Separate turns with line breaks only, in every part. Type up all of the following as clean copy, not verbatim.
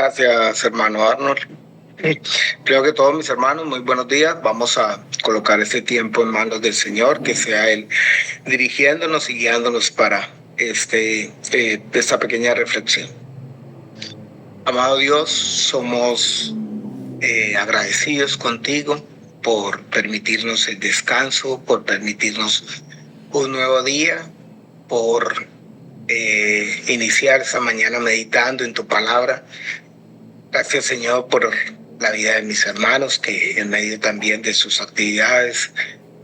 Gracias, hermano Arnold. Creo que todos mis hermanos, muy buenos días. Vamos a colocar este tiempo en manos del Señor, que sea Él dirigiéndonos y guiándonos para esta pequeña reflexión. Amado Dios, somos agradecidos contigo por permitirnos el descanso, por permitirnos un nuevo día, por iniciar esta mañana meditando en tu palabra. Gracias, Señor, por la vida de mis hermanos, que en medio también de sus actividades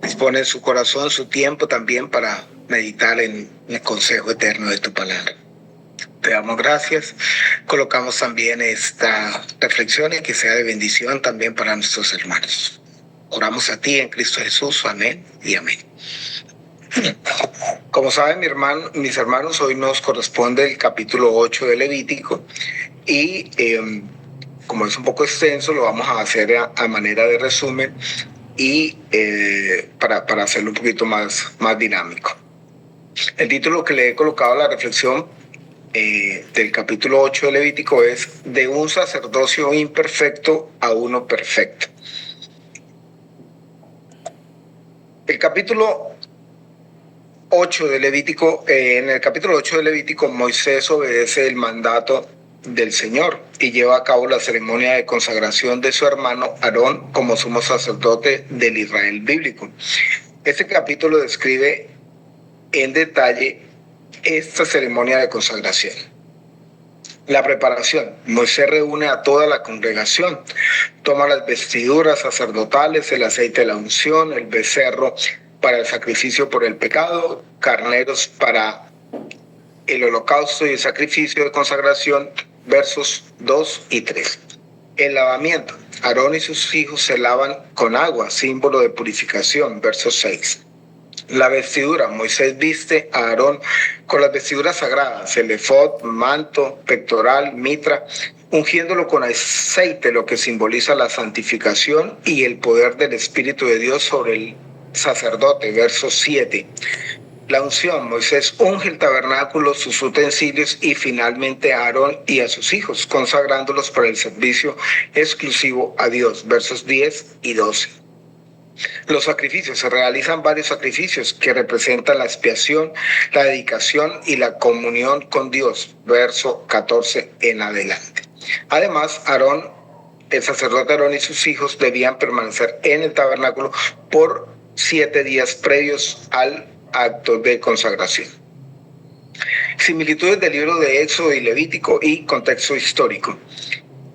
disponen su corazón, su tiempo también para meditar en el consejo eterno de tu palabra. Te damos gracias. Colocamos también esta reflexión y que sea de bendición también para nuestros hermanos. Oramos a ti en Cristo Jesús. Amén y amén. Como saben, mis hermanos, hoy nos corresponde el capítulo 8 de Levítico y como es un poco extenso, lo vamos a hacer a manera de resumen y para hacerlo un poquito más dinámico. El título que le he colocado a la reflexión del capítulo 8 de Levítico es De un sacerdocio imperfecto a uno perfecto. El capítulo 8 de Levítico, en el capítulo 8 de Levítico, Moisés obedece el mandato del Señor y lleva a cabo la ceremonia de consagración de su hermano Aarón como sumo sacerdote del Israel bíblico. Este capítulo describe en detalle esta ceremonia de consagración. La preparación. Moisés reúne a toda la congregación, toma las vestiduras sacerdotales, el aceite de la unción, el becerro para el sacrificio por el pecado, carneros para el holocausto y el sacrificio de consagración, versos 2 y 3. El lavamiento. Aarón y sus hijos se lavan con agua, símbolo de purificación, verso 6. La vestidura. Moisés viste a Aarón con las vestiduras sagradas, el efod, manto, pectoral, mitra, ungiéndolo con aceite, lo que simboliza la santificación y el poder del Espíritu de Dios sobre el sacerdote, verso 7. La unción. Moisés unge el tabernáculo, sus utensilios y finalmente a Aarón y a sus hijos, consagrándolos para el servicio exclusivo a Dios, versos 10 y 12. Los sacrificios. Se realizan varios sacrificios que representan la expiación, la dedicación y la comunión con Dios, verso 14 en adelante. Además, Aarón, el sacerdote Aarón y sus hijos debían permanecer en el tabernáculo por 7 días previos al acto de consagración. Similitudes del libro de Éxodo y Levítico y contexto histórico.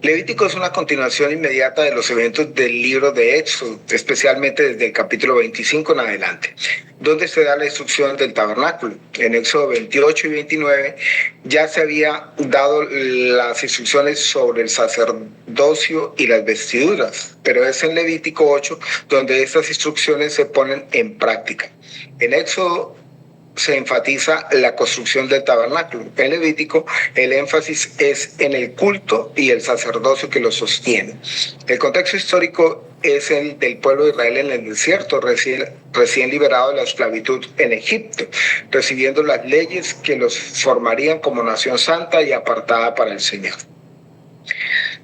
Levítico es una continuación inmediata de los eventos del libro de Éxodo, especialmente desde el capítulo 25 en adelante, donde se da la instrucción del tabernáculo. En Éxodo 28 y 29 ya se había dado las instrucciones sobre el sacerdocio y las vestiduras, pero es en Levítico 8 donde estas instrucciones se ponen en práctica. En Éxodo se enfatiza la construcción del tabernáculo. En Levítico, el énfasis es en el culto y el sacerdocio que lo sostiene. El contexto histórico es el del pueblo de Israel en el desierto, recién liberado de la esclavitud en Egipto, recibiendo las leyes que los formarían como nación santa y apartada para el Señor.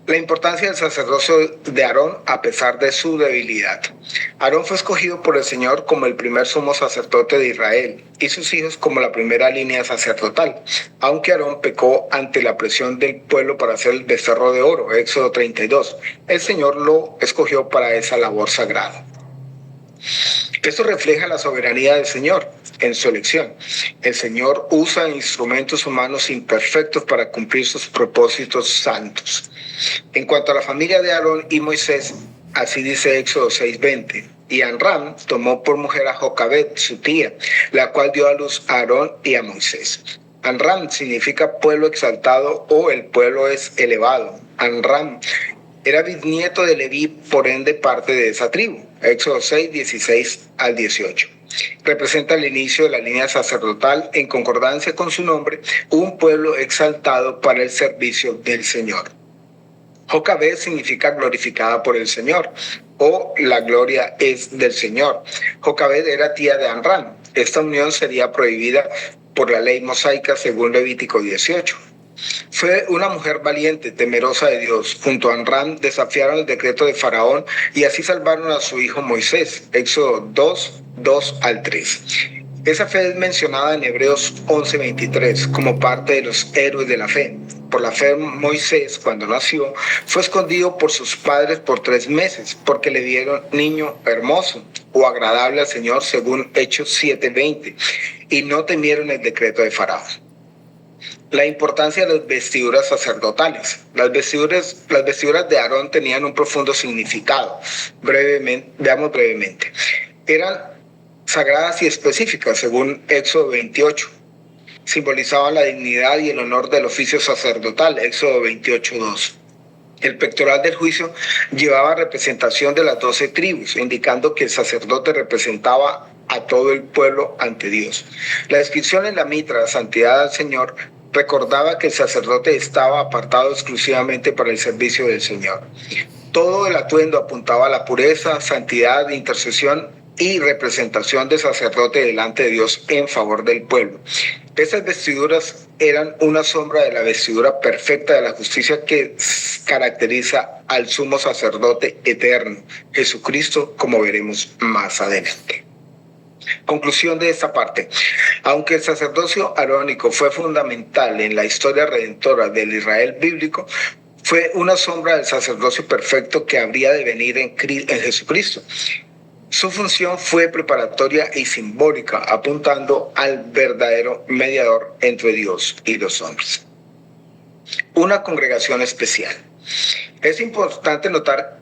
La importancia del sacerdocio de Aarón a pesar de su debilidad. Aarón fue escogido por el Señor como el primer sumo sacerdote de Israel y sus hijos como la primera línea sacerdotal, aunque Aarón pecó ante la presión del pueblo para hacer el becerro de oro, Éxodo 32. El Señor lo escogió para esa labor sagrada. Esto refleja la soberanía del Señor en su elección. El Señor usa instrumentos humanos imperfectos para cumplir sus propósitos santos. En cuanto a la familia de Aarón y Moisés, así dice Éxodo 6:20. Y Amram tomó por mujer a Jocabed, su tía, la cual dio a luz a Aarón y a Moisés. Amram significa pueblo exaltado o el pueblo es elevado. Amram era bisnieto de Leví, por ende parte de esa tribu. Éxodo 6, 16 al 18. Representa el inicio de la línea sacerdotal en concordancia con su nombre, un pueblo exaltado para el servicio del Señor. Jocabed significa glorificada por el Señor, o la gloria es del Señor. Jocabed era tía de Amram. Esta unión sería prohibida por la ley mosaica según Levítico 18. Fue una mujer valiente, temerosa de Dios. Junto a Amram desafiaron el decreto de Faraón y así salvaron a su hijo Moisés. Éxodo 2, 2 al 3. Esa fe es mencionada en Hebreos 11:23 como parte de los héroes de la fe. Por la fe, Moisés, cuando nació, fue escondido por sus padres por 3 meses, porque le dieron niño hermoso o agradable al Señor, según Hechos 7:20, y no temieron el decreto de Faraón. La importancia de las vestiduras sacerdotales. Las vestiduras de Aarón tenían un profundo significado. Veamos brevemente. Eran sagradas y específicas, según Éxodo 28. Simbolizaban la dignidad y el honor del oficio sacerdotal, Éxodo 28:2. El pectoral del juicio llevaba representación de las 12 tribus, indicando que el sacerdote representaba a todo el pueblo ante Dios. La descripción en la mitra, la santidad al Señor, recordaba que el sacerdote estaba apartado exclusivamente para el servicio del Señor. Todo el atuendo apuntaba a la pureza, santidad, intercesión y representación del sacerdote delante de Dios en favor del pueblo. Estas vestiduras eran una sombra de la vestidura perfecta de la justicia que caracteriza al sumo sacerdote eterno, Jesucristo, como veremos más adelante. Conclusión de esta parte. Aunque el sacerdocio arónico fue fundamental en la historia redentora del Israel bíblico, fue una sombra del sacerdocio perfecto que habría de venir en Jesucristo. Su función fue preparatoria y simbólica, apuntando al verdadero mediador entre Dios y los hombres. Una congregación especial. Es importante notar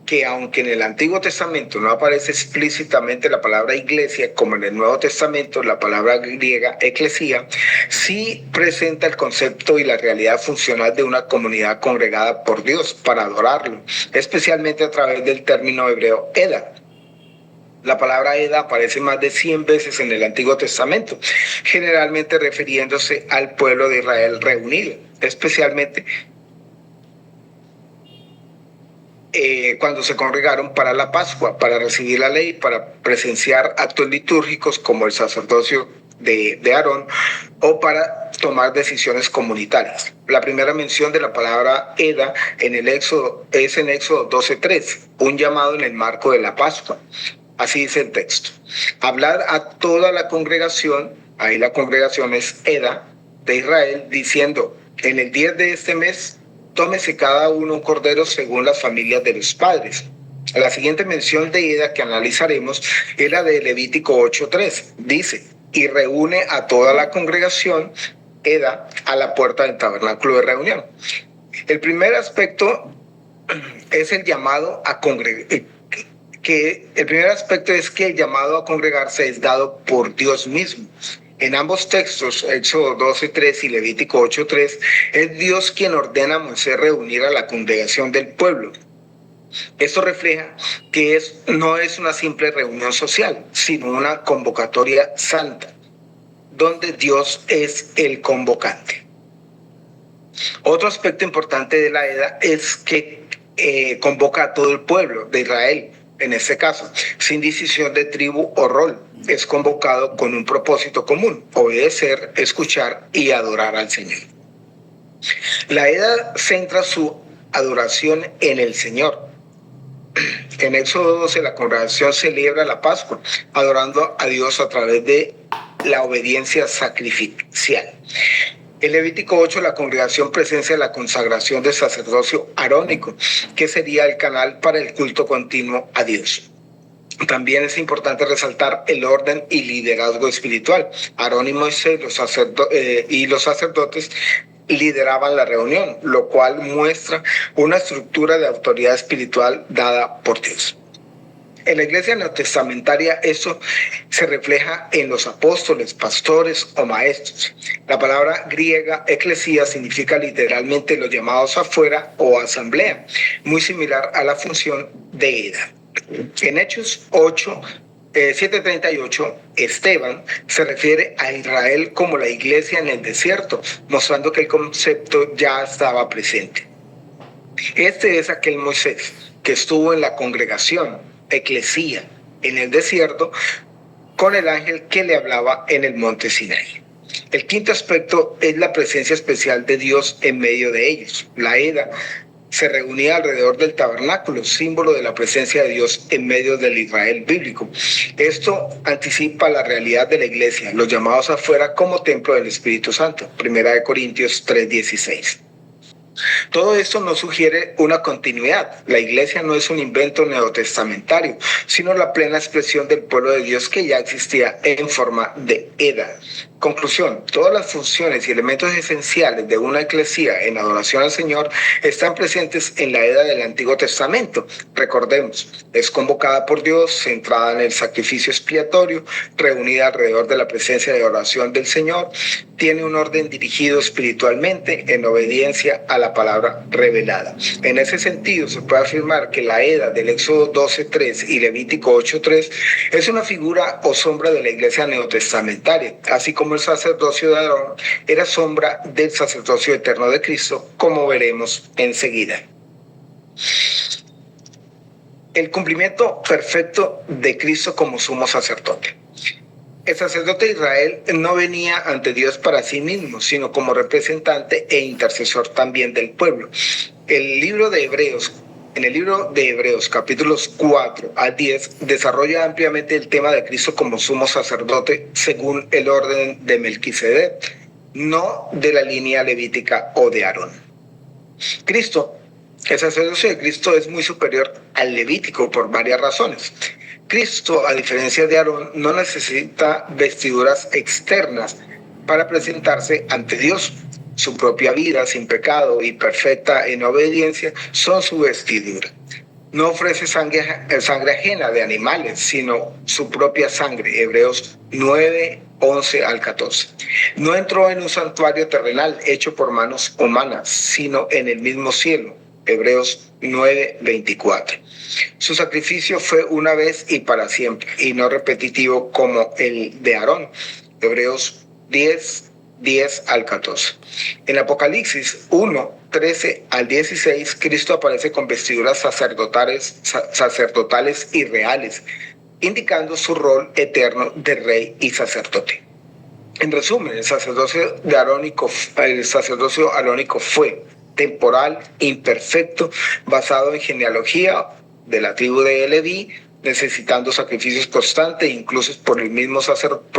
que aunque en el Antiguo Testamento no aparece explícitamente la palabra iglesia, como en el Nuevo Testamento la palabra griega eclesia, sí presenta el concepto y la realidad funcional de una comunidad congregada por Dios para adorarlo, especialmente a través del término hebreo Eda. La palabra Eda aparece más de 100 veces en el Antiguo Testamento, generalmente refiriéndose al pueblo de Israel reunido, especialmente cuando se congregaron para la Pascua, para recibir la ley, para presenciar actos litúrgicos como el sacerdocio de Aarón o para tomar decisiones comunitarias. La primera mención de la palabra Eda en el Éxodo es en Éxodo 12:3, un llamado en el marco de la Pascua. Así dice el texto. Hablar a toda la congregación, ahí la congregación es Eda de Israel, diciendo, en el 10 de este mes, tómese cada uno un cordero según las familias de los padres. La siguiente mención de Eda que analizaremos es la de Levítico 8:3. Dice, y reúne a toda la congregación Eda a la puerta del tabernáculo de reunión. El primer aspecto es el llamado a congregar. El primer aspecto es que el llamado a congregarse es dado por Dios mismo. En ambos textos, Éxodo 12:3 y Levítico 8:3, es Dios quien ordena a Moisés reunir a la congregación del pueblo. Esto refleja que no es una simple reunión social, sino una convocatoria santa, donde Dios es el convocante. Otro aspecto importante de la Eda es que convoca a todo el pueblo de Israel. En este caso, sin distinción de tribu o rol, es convocado con un propósito común: obedecer, escuchar y adorar al Señor. La Eda centra su adoración en el Señor. En Éxodo 12, la congregación celebra la Pascua, adorando a Dios a través de la obediencia sacrificial. En Levítico 8, la congregación presencia la consagración del sacerdocio arónico, que sería el canal para el culto continuo a Dios. También es importante resaltar el orden y liderazgo espiritual. Aarón y Moisés y los sacerdotes lideraban la reunión, lo cual muestra una estructura de autoridad espiritual dada por Dios. En la iglesia neotestamentaria eso se refleja en los apóstoles, pastores o maestros. La palabra griega eclesía significa literalmente los llamados afuera o asamblea, muy similar a la función de Eda. En Hechos 7:38, Esteban se refiere a Israel como la iglesia en el desierto, mostrando que el concepto ya estaba presente. Este es aquel Moisés que estuvo en la congregación, eclesía, en el desierto, con el ángel que le hablaba en el monte Sinaí. El quinto aspecto es la presencia especial de Dios en medio de ellos. La Edad se reunía alrededor del tabernáculo, símbolo de la presencia de Dios en medio del Israel bíblico. Esto anticipa la realidad de la iglesia, los llamados afuera como templo del Espíritu Santo. 1 Corintios 3:16. Todo esto nos sugiere una continuidad. La iglesia no es un invento neotestamentario, sino la plena expresión del pueblo de Dios que ya existía en forma de Edad. Conclusión: todas las funciones y elementos esenciales de una eclesía en adoración al Señor están presentes en la Edad del Antiguo Testamento. Recordemos, es convocada por Dios, centrada en el sacrificio expiatorio, reunida alrededor de la presencia de oración del Señor, tiene un orden dirigido espiritualmente en obediencia a la palabra revelada. En ese sentido, se puede afirmar que la Edad del Éxodo 12:3 y Levítico 8:3 es una figura o sombra de la iglesia neotestamentaria, así como el sacerdocio de Aarón era sombra del sacerdocio eterno de Cristo, como veremos enseguida. El cumplimiento perfecto de Cristo como sumo sacerdote. El sacerdote de Israel no venía ante Dios para sí mismo, sino como representante e intercesor también del pueblo. En el libro de Hebreos, capítulos 4 a 10, desarrolla ampliamente el tema de Cristo como sumo sacerdote según el orden de Melquisedec, no de la línea levítica o de Aarón. El sacerdocio de Cristo es muy superior al levítico por varias razones. Cristo, a diferencia de Aarón, no necesita vestiduras externas para presentarse ante Dios. Su propia vida sin pecado y perfecta en obediencia son su vestidura. No ofrece sangre ajena de animales, sino su propia sangre. Hebreos 9:11 al 14. No entró en un santuario terrenal hecho por manos humanas, sino en el mismo cielo. Hebreos 9:24. Su sacrificio fue una vez y para siempre, y no repetitivo como el de Aarón. Hebreos 10 al 14. En Apocalipsis 1:13 al 16, Cristo aparece con vestiduras sacerdotales y reales, indicando su rol eterno de rey y sacerdote. En resumen, el sacerdocio arónico fue temporal, imperfecto, basado en genealogía de la tribu de Leví, necesitando sacrificios constantes, incluso por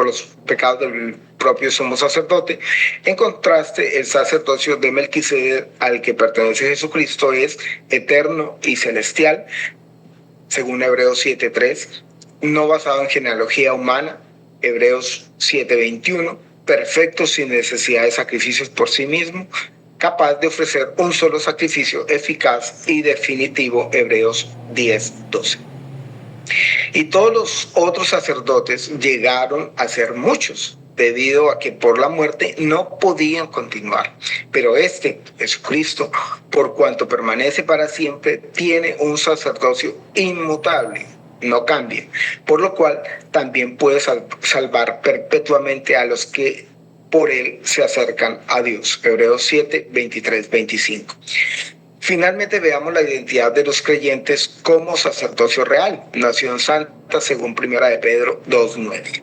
los pecados del propio sumo sacerdote. En contraste, el sacerdocio de Melquisedec, al que pertenece Jesucristo, es eterno y celestial, según Hebreos 7:3, no basado en genealogía humana, Hebreos 7:21, perfecto sin necesidad de sacrificios por sí mismo, capaz de ofrecer un solo sacrificio eficaz y definitivo, Hebreos 10:12. Y todos los otros sacerdotes llegaron a ser muchos, debido a que por la muerte no podían continuar. Pero Jesucristo, por cuanto permanece para siempre, tiene un sacerdocio inmutable, no cambia, por lo cual también puede salvar perpetuamente a los que por él se acercan a Dios. Hebreos 7:23-25. Finalmente veamos la identidad de los creyentes como sacerdocio real, nación santa, según 1 de Pedro 2:9.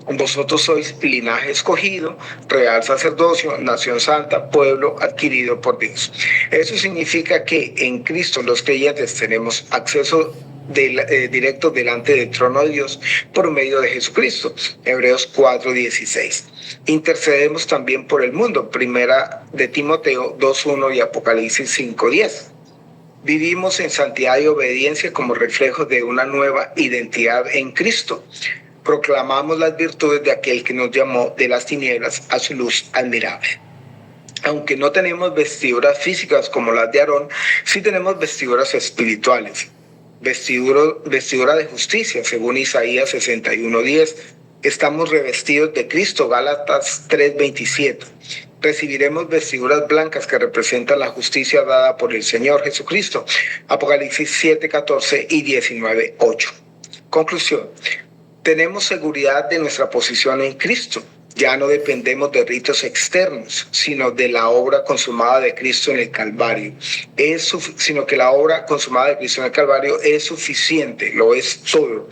Vosotros sois linaje escogido, real sacerdocio, nación santa, pueblo adquirido por Dios. Eso significa que en Cristo los creyentes tenemos acceso directo delante del trono de Dios por medio de Jesucristo. Hebreos 4:16. Intercedemos también por el mundo. 1 de Timoteo 2:1 y Apocalipsis 5:10. Vivimos en santidad y obediencia como reflejo de una nueva identidad en Cristo. Proclamamos las virtudes de aquel que nos llamó de las tinieblas a su luz admirable. Aunque no tenemos vestiduras físicas como las de Aarón, sí tenemos vestiduras espirituales. Vestidura de justicia, según Isaías 61:10. Estamos revestidos de Cristo, Gálatas 3:27. Recibiremos vestiduras blancas que representan la justicia dada por el Señor Jesucristo, Apocalipsis 7:14 y 19:8. Conclusión: tenemos seguridad de nuestra posición en Cristo. Ya no dependemos de ritos externos, sino de la obra consumada de Cristo en el Calvario. La obra consumada de Cristo en el Calvario es suficiente, lo es todo,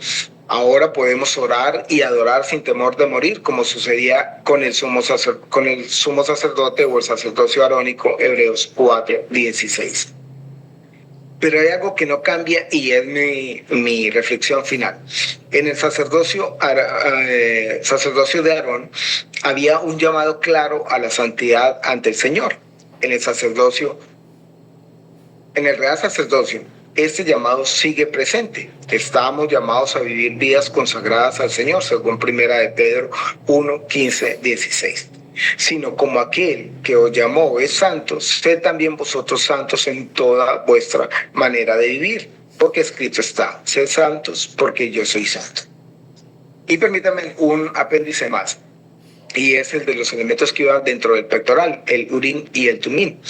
Ahora podemos orar y adorar sin temor de morir, como sucedía con el sumo sacerdote o el sacerdocio arónico, Hebreos 4:16. Pero hay algo que no cambia y es mi reflexión final. En el sacerdocio de Aarón había un llamado claro a la santidad ante el Señor. En el sacerdocio, en el real sacerdocio, este llamado sigue presente. Estamos llamados a vivir vidas consagradas al Señor, según Primera de Pedro 1:15-16. Sino como aquel que os llamó es santo, sed también vosotros santos en toda vuestra manera de vivir, porque escrito está, sed santos porque yo soy santo. Y permítame un apéndice más, y es el de los elementos que iban dentro del pectoral, el urín y el tumín.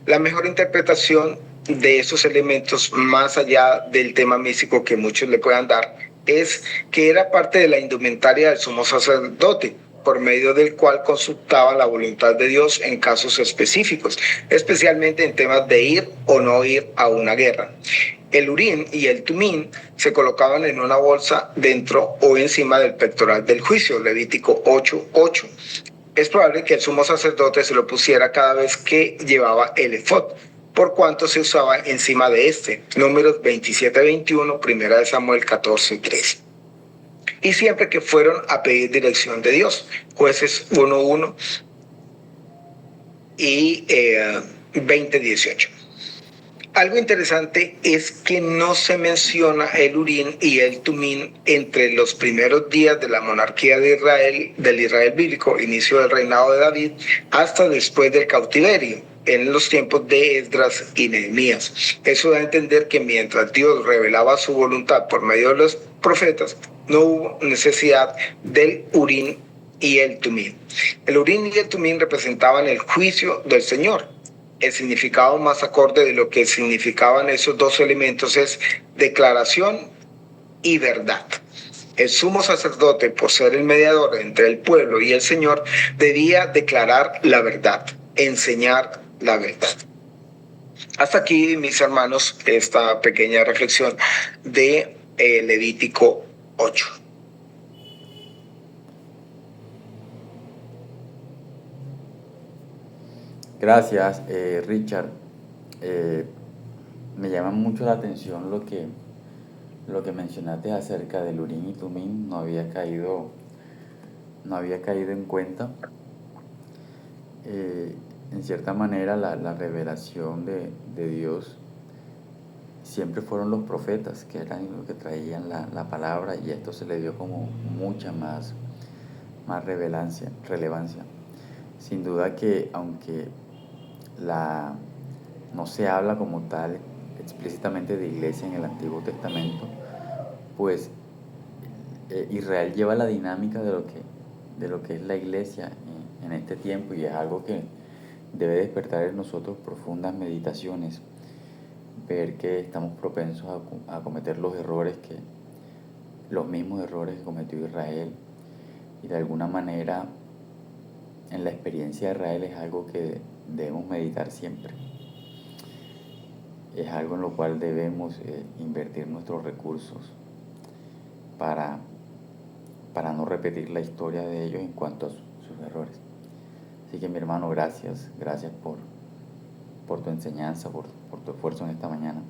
La mejor interpretación de esos elementos, más allá del tema místico que muchos le puedan dar, es que era parte de la indumentaria del sumo sacerdote, por medio del cual consultaba la voluntad de Dios en casos específicos, especialmente en temas de ir o no ir a una guerra. El urín y el tumín se colocaban en una bolsa dentro o encima del pectoral del juicio, Levítico 8:8. Es probable que el sumo sacerdote se lo pusiera cada vez que llevaba el efod, por cuanto se usaba encima de este, Números 27:21, Primera de Samuel 14:13. Y siempre que fueron a pedir dirección de Dios, Jueces 1:1 y 20:18. Algo interesante es que no se menciona el urín y el tumín entre los primeros días de la monarquía de Israel, del Israel bíblico, inicio del reinado de David, hasta después del cautiverio, en los tiempos de Esdras y Nehemías. Eso da a entender que mientras Dios revelaba su voluntad por medio de los profetas, no hubo necesidad del urín y el tumín. El urín y el tumín representaban el juicio del Señor. El significado más acorde de lo que significaban esos dos elementos es declaración y verdad. El sumo sacerdote, por ser el mediador entre el pueblo y el Señor, debía declarar la verdad, enseñar la verdad. Hasta aquí, mis hermanos, esta pequeña reflexión de Levítico 8.
Gracias, Richard. Me llama mucho la atención lo que mencionaste acerca del urín y tumín. No había caído en cuenta. En cierta manera, la revelación de Dios siempre fueron los profetas, que eran los que traían la palabra, y esto se le dio como mucha más relevancia. Sin duda que, aunque no se habla como tal explícitamente de iglesia en el Antiguo Testamento, pues Israel lleva la dinámica de lo que es la iglesia en este tiempo, y es algo que debe despertar en nosotros profundas meditaciones, ver que estamos propensos a cometer los mismos errores que cometió Israel, y de alguna manera en la experiencia de Israel es algo que debemos meditar siempre. Es algo en lo cual debemos invertir nuestros recursos para no repetir la historia de ellos en cuanto a sus errores. Así que, mi hermano, gracias por tu enseñanza, por tu esfuerzo en esta mañana.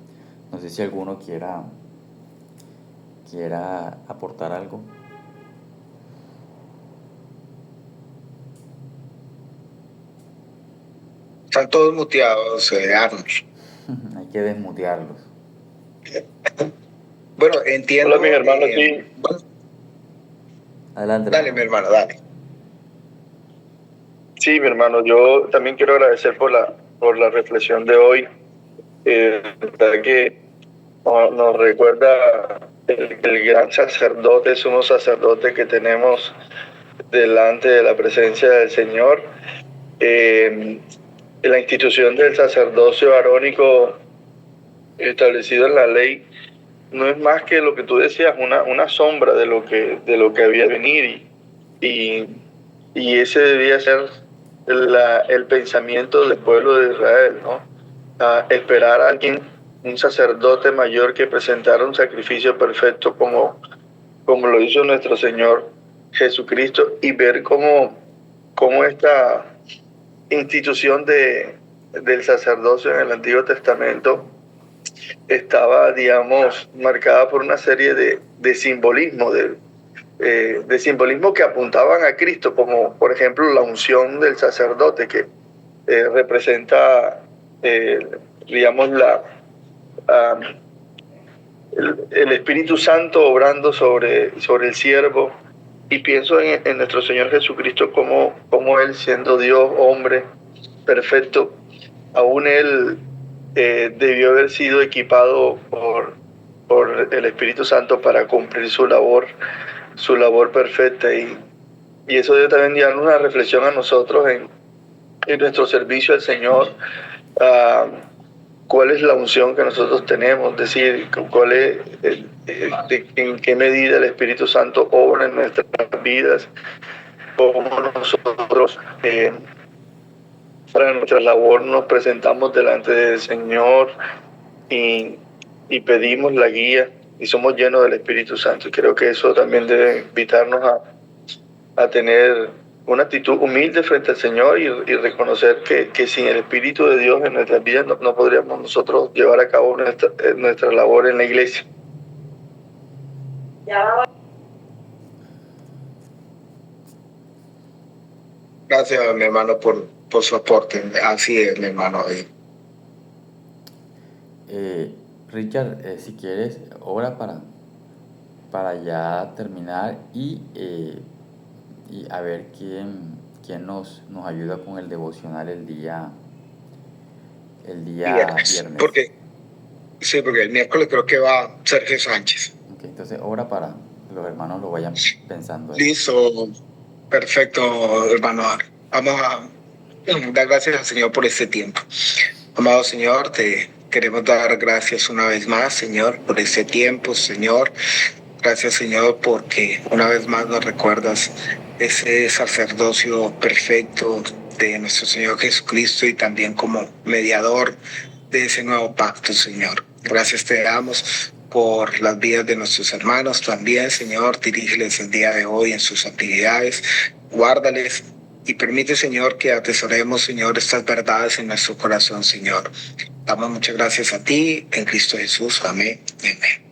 No sé si alguno quiera aportar algo.
Están todos muteados, Arnold.
Hay que desmutearlos.
Bueno, entiendo.
Hola, mis hermanos, sí.
Bueno,
Adelante.
dale, mi hermano, dale.
Sí, mi hermano, yo también quiero agradecer por la reflexión de hoy. Verdad que nos recuerda el gran sacerdote, sumo sacerdote que tenemos delante de la presencia del Señor. La institución del sacerdocio arónico establecido en la ley no es más que lo que tú decías, una sombra de lo que había de venir, y ese debía ser el pensamiento del pueblo de Israel, ¿no? Esperar a alguien, un sacerdote mayor, que presentara un sacrificio perfecto como como lo hizo nuestro Señor Jesucristo, y ver cómo esta institución del sacerdocio en el Antiguo Testamento estaba, digamos, marcada por una serie de simbolismo, de simbolismo que apuntaban a Cristo, como por ejemplo la unción del sacerdote, que representa, digamos, el Espíritu Santo obrando sobre el siervo. Y pienso en nuestro Señor Jesucristo como Él, siendo Dios, hombre, perfecto, aún Él debió haber sido equipado por el Espíritu Santo para cumplir su labor perfecta. Y eso debe también llevarnos una reflexión a nosotros en nuestro servicio al Señor. ¿Cuál es la unción que nosotros tenemos? Es decir, en qué medida el Espíritu Santo obra en nuestras vidas, cómo nosotros para nuestra labor nos presentamos delante del Señor y pedimos la guía y somos llenos del Espíritu Santo. Y creo que eso también debe invitarnos a tener una actitud humilde frente al Señor y reconocer que sin el Espíritu de Dios en nuestras vidas no podríamos nosotros llevar a cabo nuestra labor en la iglesia.
Gracias, mi hermano, por su aporte. Así es, mi hermano.
Richard, si quieres, ora para ya terminar y a ver quién nos ayuda con el devocional el día viernes.
Porque el miércoles creo que va Sergio Sánchez.
Okay, entonces ora para que los hermanos lo vayan pensando.
Listo, perfecto, hermano. Vamos a dar gracias al Señor por este tiempo. Amado Señor, te queremos dar gracias una vez más, Señor, por este tiempo, Señor. Gracias, Señor, porque una vez más nos recuerdas ese sacerdocio perfecto de nuestro Señor Jesucristo y también como mediador de ese nuevo pacto, Señor. Gracias te damos por las vidas de nuestros hermanos también, Señor. Dirígeles el día de hoy en sus actividades, guárdales y permite, Señor, que atesoremos, Señor, estas verdades en nuestro corazón, Señor. Damos muchas gracias a ti, en Cristo Jesús. Amén. Amén.